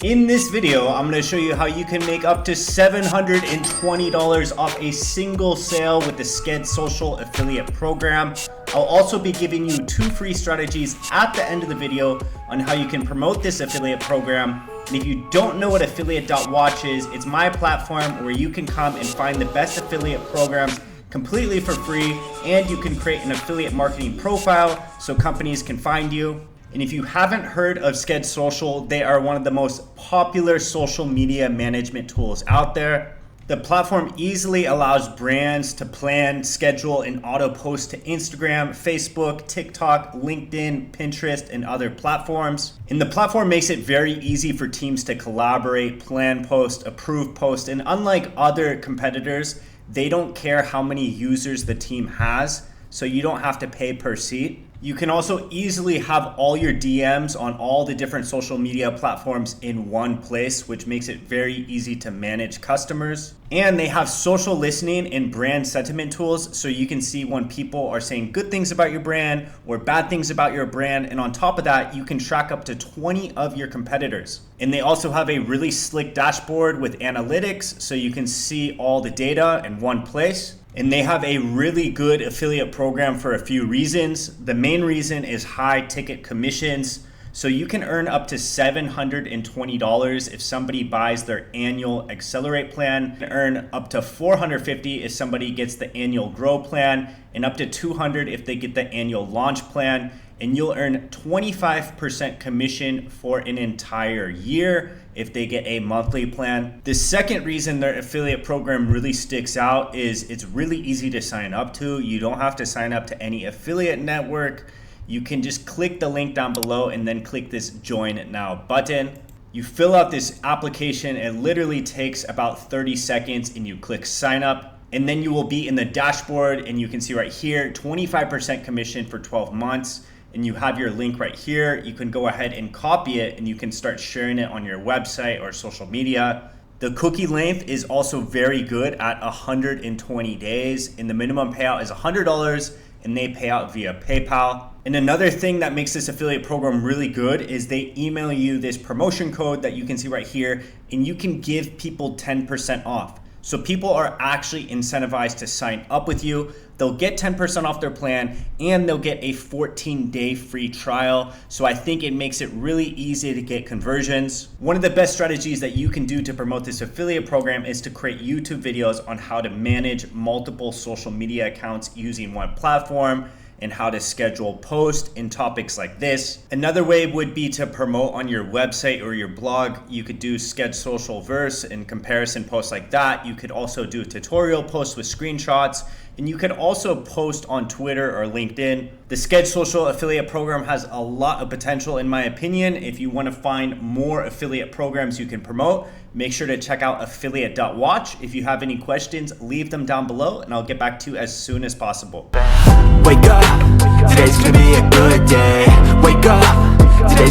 In this video, I'm going to show you how you can make up to $720 off a single sale with the Sked social affiliate program. I'll also be giving you 2 free strategies at the end of the video on how you can promote this affiliate program. And if you don't know what affiliate.watch is, it's my platform where you can come and find the best affiliate programs completely for free, and you can create an affiliate marketing profile so companies can find you. And if you haven't heard of Sked Social, they are one of the most popular social media management tools out there. The platform easily allows brands to plan, schedule, and auto post to Instagram, Facebook, TikTok, LinkedIn, Pinterest, and other platforms. And the platform makes it very easy for teams to collaborate, plan posts, approve posts, and unlike other competitors, they don't care how many users the team has, so you don't have to pay per seat. You can also easily have all your DMs on all the different social media platforms in one place, which makes it very easy to manage customers. And they have social listening and brand sentiment tools, so you can see when people are saying good things about your brand or bad things about your brand. And on top of that, you can track up to 20 of your competitors. And they also have a really slick dashboard with analytics, so you can see all the data in one place. And they have a really good affiliate program for a few reasons. The main reason is high ticket commissions. So you can earn up to $720 if somebody buys their annual Accelerate plan, and earn up to $450 if somebody gets the annual Grow plan, and up to $200 if they get the annual Launch plan. And you'll earn 25% commission for an entire year if they get a monthly plan. The second reason their affiliate program really sticks out is it's really easy to sign up to. You don't have to sign up to any affiliate network. You can just click the link down below and then click this Join Now button. You fill out this application. It literally takes about 30 seconds and you click sign up. And then you will be in the dashboard and you can see right here, 25% commission for 12 months. And you have your link right here. You can go ahead and copy it and you can start sharing it on your website or social media. The cookie length is also very good at 120 days, and the minimum payout is $100, and they pay out via PayPal. And another thing that makes this affiliate program really good is they email you this promotion code that you can see right here, and you can give people 10% off. So people are actually incentivized to sign up with you. They'll get 10% off their plan, and they'll get a 14-day free trial. So I think it makes it really easy to get conversions. One of the best strategies that you can do to promote this affiliate program is to create YouTube videos on how to manage multiple social media accounts using one platform, and how to schedule posts in topics like this. Another way would be to promote on your website or your blog. You could do Sked Social Verse and comparison posts like that. You could also do tutorial posts with screenshots, and you could also post on Twitter or LinkedIn. The Sked Social affiliate program has a lot of potential in my opinion. If you want to find more affiliate programs you can promote, make sure to check out affiliate.watch. If you have any questions, leave them down below and I'll get back to you as soon as possible. Wake up, today's gonna be a good day. Wake up, today's